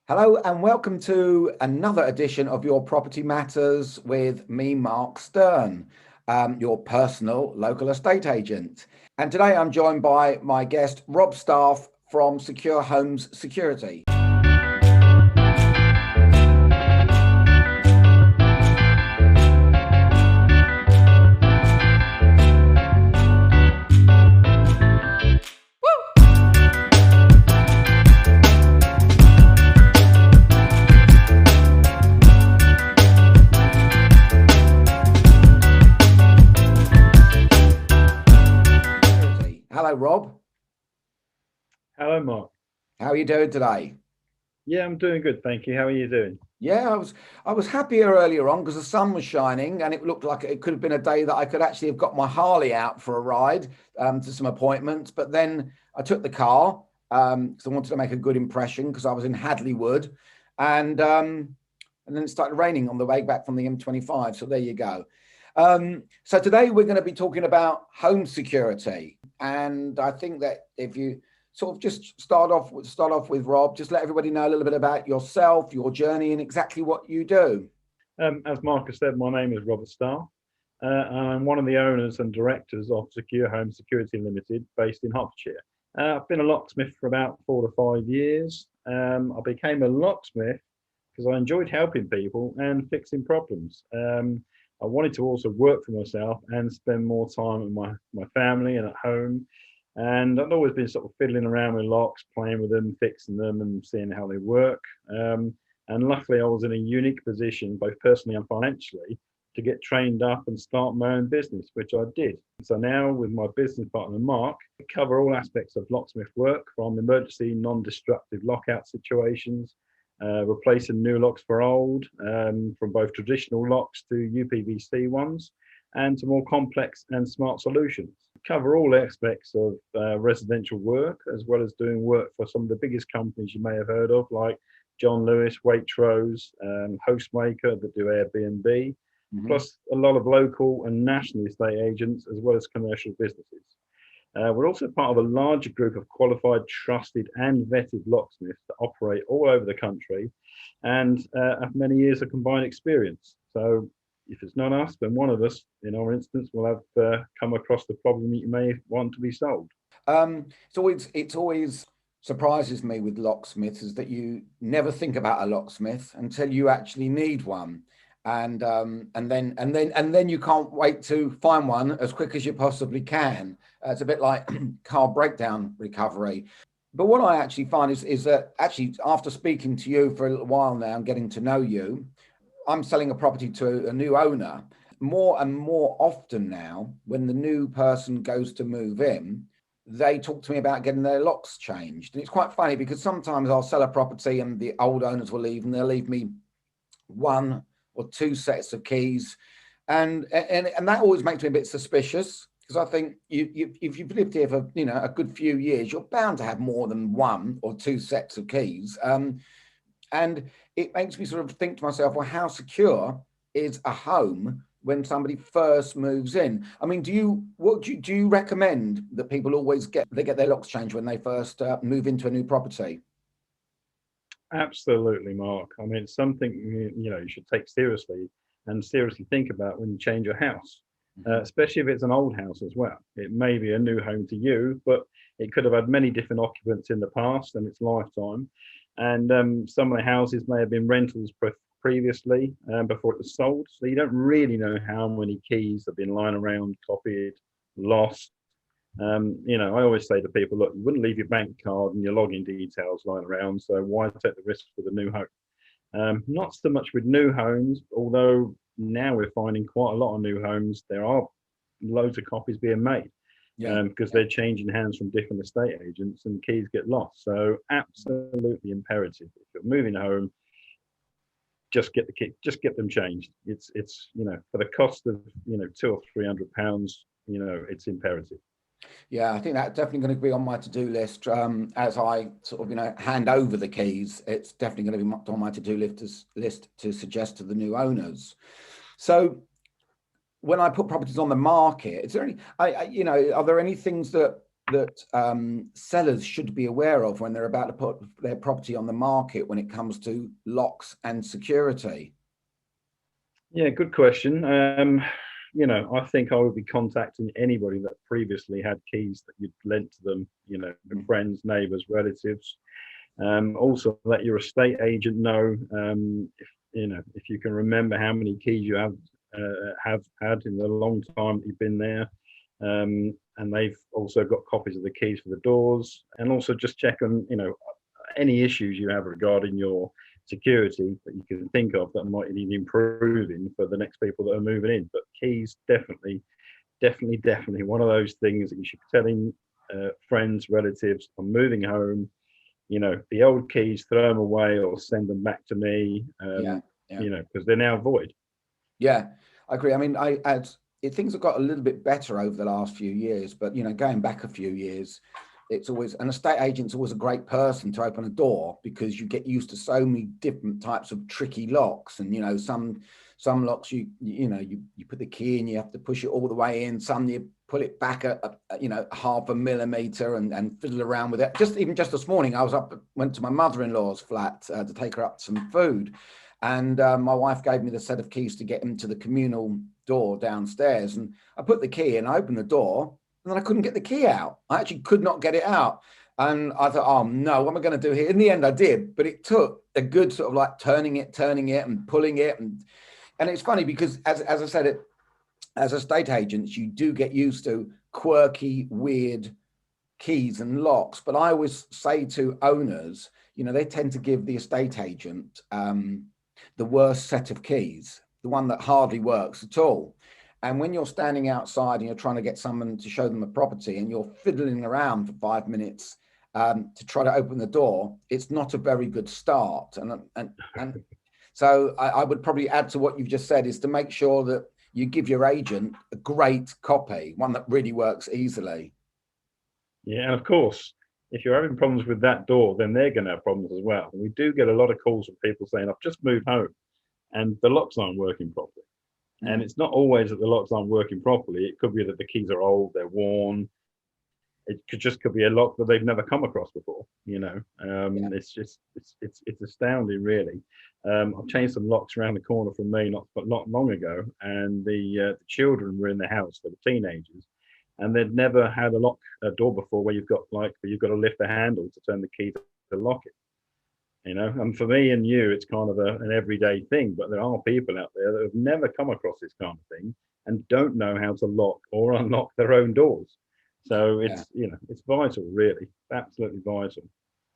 Hello and welcome to another edition of Your Property Matters with me, Mark Stern, your personal local estate agent. And today I'm joined by my guest, Rob Staff from Secure Homes Security. Hello, Rob. Hello, Mark. How are you doing today? Yeah, I'm doing good, thank you. How are you doing? Yeah, I was happier earlier on because the sun was shining and it looked like it could have been a day that I could actually have got my Harley out for a ride to some appointments. But then I took the car because I wanted to make a good impression because I was in Hadley Wood, and then it started raining on the way back from the M25. So there you go. So today we're going to be talking about home security, and I think that if you sort of just start off with Rob, just let everybody know a little bit about yourself, your journey, and exactly what you do. As Marcus said, my name is Robert Starr. And I'm one of the owners and directors of Secure Home Security Limited, based in Hertfordshire. I've been a locksmith for about 4 to 5 years. I became a locksmith because I enjoyed helping people and fixing problems. I wanted to also work for myself and spend more time with my family and at home. And I've always been sort of fiddling around with locks, playing with them, fixing them, and seeing how they work. And luckily, I was in a unique position, both personally and financially, to get trained up and start my own business, which I did. So now, with my business partner Mark, we cover all aspects of locksmith work, from emergency non-destructive lockout situations, replacing new locks for old, from both traditional locks to UPVC ones, and to more complex and smart solutions. Cover all aspects of residential work, as well as doing work for some of the biggest companies you may have heard of, like John Lewis, Waitrose, Hostmaker that do Airbnb, plus a lot of local and national estate agents, as well as commercial businesses. We're also part of a larger group of qualified, trusted and vetted locksmiths that operate all over the country and have many years of combined experience. So if it's not us, then one of us, in our instance, will have come across the problem that you may want to be solved. It's always surprises me with locksmiths is that you never think about a locksmith until you actually need one, and then you can't wait to find one as quick as you possibly can. It's a bit like car breakdown recovery. But what I actually find is that actually after speaking to you for a little while now and getting to know you, I'm selling a property to a new owner. More and more often now, when the new person goes to move in, they talk to me about getting their locks changed. And it's quite funny because sometimes I'll sell a property and the old owners will leave and they'll leave me 1 or 2 sets of keys. And that always makes me a bit suspicious because I think if you've lived here for a good few years, you're bound to have more than 1 or 2 sets of keys. And it makes me sort of think to myself, well, how secure is a home when somebody first moves in? I mean, do you recommend that people always get their locks changed when they first move into a new property? Absolutely, Mark. I mean, it's something you should take seriously and seriously think about when you change your house, especially if it's an old house as well. It may be a new home to you, but it could have had many different occupants in the past and its lifetime. And some of the houses may have been rentals previously before it was sold. So you don't really know how many keys have been lying around, copied, lost. I always say to people, look, you wouldn't leave your bank card and your login details lying around, so why take the risk with a new home? Not so much with new homes, although now we're finding quite a lot of new homes. There are loads of copies being made. Because they're changing hands from different estate agents and keys get lost. So absolutely imperative. If you're moving home, just get the key, just get them changed. It's for the cost of £200 or £300, it's imperative. Yeah, I think that's definitely going to be on my to-do list as I sort of hand over the keys. It's definitely going to be on my to-do list to suggest to the new owners. So when I put properties on the market, is there any, are there any things that that sellers should be aware of when they're about to put their property on the market when it comes to locks and security? Yeah, good question. I think I would be contacting anybody that previously had keys that you'd lent to them, Mm. friends, neighbors, relatives. Also, let your estate agent know if you can remember how many keys you have had in the long time that you've been there. And they've also got copies of the keys for the doors, and also just check on any issues you have regarding your security that you can think of that might need improving for the next people that are moving in. But keys, definitely one of those things that you should be telling friends, relatives, I'm moving home. The old keys, throw them away or send them back to me. Yeah, yeah. Because they're now void. Yeah, I agree. I mean, things have got a little bit better over the last few years, but going back a few years, it's always an estate agent's always a great person to open a door, because you get used to so many different types of tricky locks, and some locks you put the key in, you have to push it all the way in. Some you pull it back a half a millimeter and fiddle around with it. Just this morning, went to my mother-in-law's flat to take her up some food. And my wife gave me the set of keys to get into the communal door downstairs. And I put the key in, I opened the door, and then I couldn't get the key out. I actually could not get it out. And I thought, oh no, what am I going to do here? In the end, I did, but it took a good sort of like turning it and pulling it. And it's funny because as I said, as estate agents, you do get used to quirky, weird keys and locks. But I always say to owners, they tend to give the estate agent the worst set of keys, the one that hardly works at all. And when you're standing outside and you're trying to get someone to show them a property and you're fiddling around for 5 minutes to try to open the door, it's not a very good start. And so I would probably add to what you've just said, is to make sure that you give your agent a great copy, one that really works easily. Yeah, and of course, if you're having problems with that door, then they're going to have problems as well. And we do get a lot of calls from people saying, I've just moved home and the locks aren't working properly. And it's not always that the locks aren't working properly. It could be that the keys are old, they're worn. It could be a lock that they've never come across before. It's astounding, really. I've changed some locks around the corner from me not long ago, and the children were in the house. They were teenagers, and they'd never had a door before where you've got to lift the handle to turn the key to lock it. And for me and you, it's kind of an everyday thing, but there are people out there that have never come across this kind of thing and don't know how to lock or unlock their own doors. So it's vital, really, absolutely vital.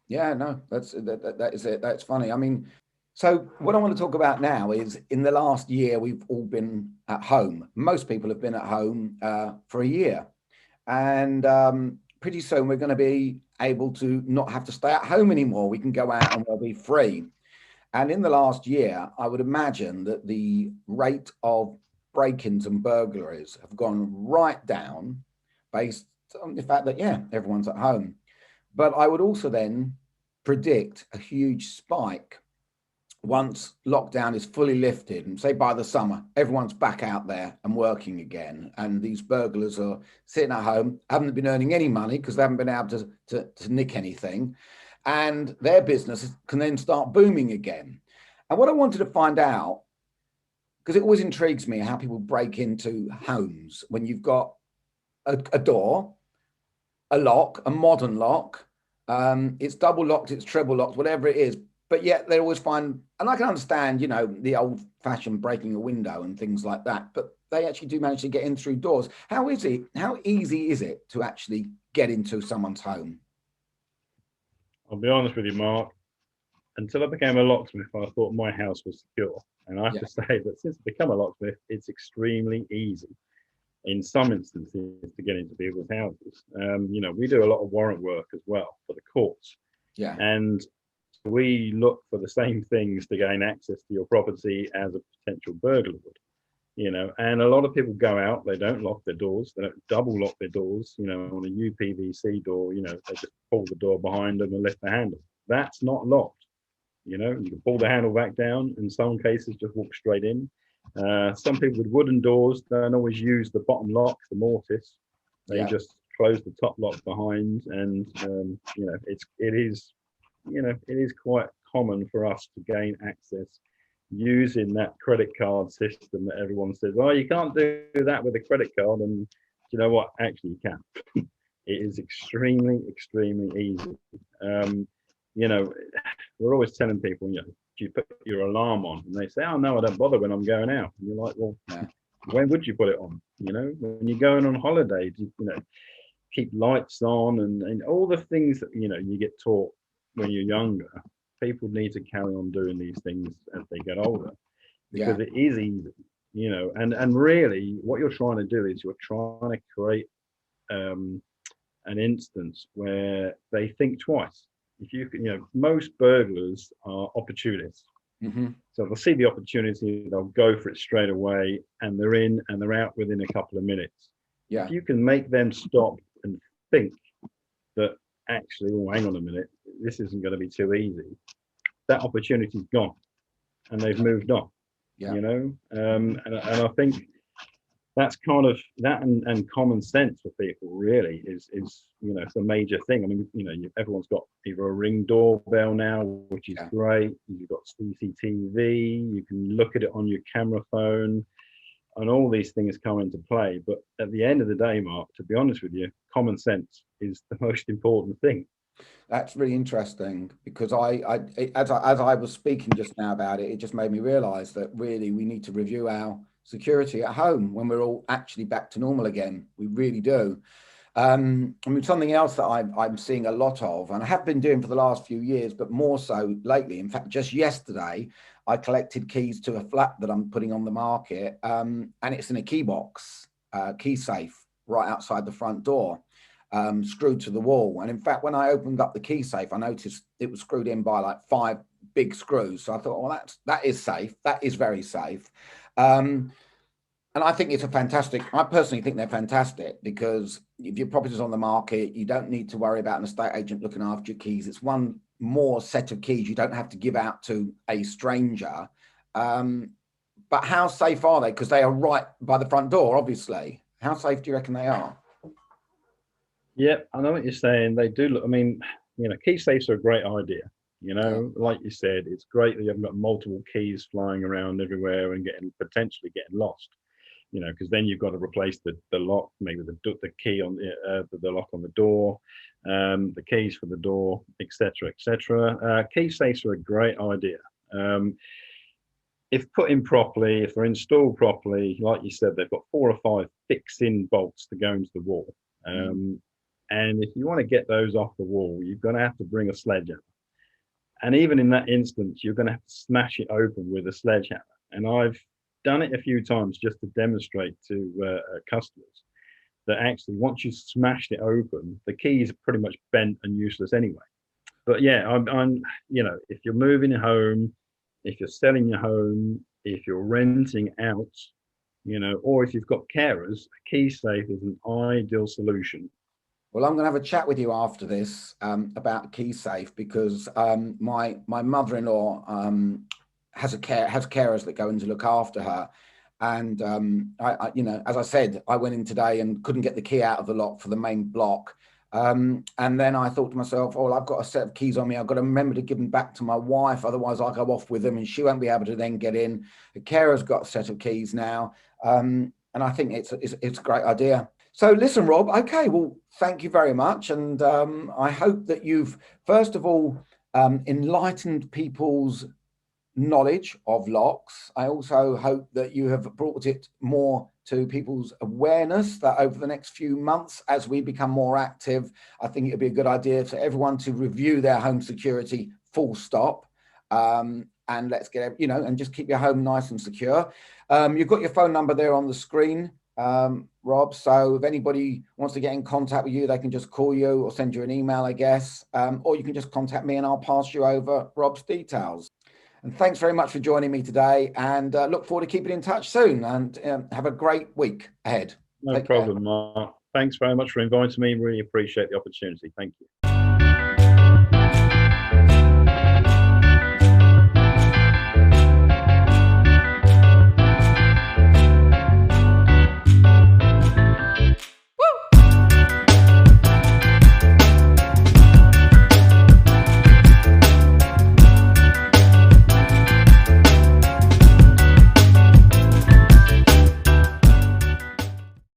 Yeah, no, that is it. That's funny. I mean, so what I want to talk about now is, in the last year, we've all been at home. Most people have been at home for a year, and pretty soon we're going to be able to not have to stay at home anymore. We can go out and we'll be free. And in the last year, I would imagine that the rate of break-ins and burglaries have gone right down, based on the fact that, everyone's at home. But I would also then predict a huge spike once lockdown is fully lifted, and say by the summer, everyone's back out there and working again. And these burglars are sitting at home, haven't been earning any money because they haven't been able to nick anything. And their business can then start booming again. And what I wanted to find out, because it always intrigues me how people break into homes when you've got a door, a lock, a modern lock, it's double locked, it's treble locked, whatever it is. But yet they always find, and I can understand, the old fashioned breaking a window and things like that, but they actually do manage to get in through doors. How easy is it to actually get into someone's home? I'll be honest with you, Mark. Until I became a locksmith, I thought my house was secure. And I have to say that since I've become a locksmith, it's extremely easy in some instances to get into people's houses. We do a lot of warrant work as well for the courts. Yeah. And we look for the same things to gain access to your property as a potential burglar would. And a lot of people go out, they don't lock their doors, they don't double lock their doors, on a UPVC door, they just pull the door behind them and lift the handle. That's not locked. You can pull the handle back down, in some cases just walk straight in. Some people with wooden doors don't always use the bottom lock, the mortise. They just close the top lock behind, and you know, it is quite common for us to gain access using that credit card system that everyone says, oh, you can't do that with a credit card. And you know what? Actually, you can. It is extremely, extremely easy. You know, we're always telling people, you know, do you put your alarm on? And they say, oh, no, I don't bother when I'm going out. And you're like, well, when would you put it on? You know, when you're going on holiday, you know, keep lights on and all the things that, you know, you get taught when you're younger. People need to carry on doing these things as they get older, because it is easy, you know, and really what you're trying to do is you're trying to create an instance where they think twice. If you can, you know, most burglars are opportunists. So they'll see the opportunity, they'll go for it straight away, and they're in and they're out within a couple of minutes. If you can make them stop and think that actually, oh, hang on a minute, this isn't going to be too easy, that opportunity's gone and they've moved on. You know, and I think that's kind of that, and common sense for people really is you know, it's a major thing. I mean, you know, everyone's got either a Ring doorbell now, which is great. You've got CCTV, you can look at it on your camera phone, and all these things come into play. But at the end of the day, Mark, to be honest with you, common sense is the most important thing. That's really interesting, because as I was speaking just now about it, it just made me realize that really we need to review our security at home when we're all actually back to normal again. We really do. I mean, something else that I'm seeing a lot of, and I have been doing for the last few years, but more so lately. In fact, just yesterday, I collected keys to a flat that I'm putting on the market, and it's in a key box, key safe, right outside the front door, screwed to the wall. And in fact, when I opened up the key safe, I noticed it was screwed in by like 5 big screws. So I thought, well, that is safe. That is very safe. And I think it's I personally think they're fantastic, because if your property's on the market, you don't need to worry about an estate agent looking after your keys. It's one more set of keys you don't have to give out to a stranger. But how safe are they? Because they are right by the front door, obviously. How safe do you reckon they are? Yeah, I know what you're saying. They do look, I mean, you know, key safes are a great idea. You know, like you said, it's great that you haven't got multiple keys flying around everywhere and potentially getting lost. You know, because then you've got to replace the lock, maybe the key on the lock on the door, the keys for the door, etc., etc. Key safes are a great idea. If put in properly, if they're installed properly, like you said, they've got 4 or 5 fix-in bolts to go into the wall. And if you want to get those off the wall, you're going to have to bring a sledgehammer. And even in that instance, you're going to have to smash it open with a sledgehammer. And I've done it a few times just to demonstrate to customers that actually once you smashed it open, the keys are pretty much bent and useless anyway. But yeah, I'm you know, if you're moving home, if you're selling your home, if you're renting out, you know, or if you've got carers, a key safe is an ideal solution. Well, I'm going to have a chat with you after this about key safe, because my mother-in-law has carers that go in to look after her, and I you know, as I said, I went in today and couldn't get the key out of the lock for the main block, and then I thought to myself, oh, I've got a set of keys on me, I've got to remember to give them back to my wife, otherwise I'll go off with them and she won't be able to then get in. The carer's got a set of keys now, and I think it's a great idea. So listen, Rob, okay, well, thank you very much. And I hope that you've, first of all, enlightened people's knowledge of locks. I also hope that you have brought it more to people's awareness, that over the next few months, as we become more active, I think it'd be a good idea for everyone to review their home security full stop. And let's get, you know, and just keep your home nice and secure. You've got your phone number there on the screen, Rob, so if anybody wants to get in contact with you, they can just call you or send you an email, I guess, or you can just contact me and I'll pass you over Rob's details. And thanks very much for joining me today, and look forward to keeping in touch soon, and have a great week ahead. No problem, Mark. Thanks very much for inviting me. Really appreciate the opportunity. Thank you.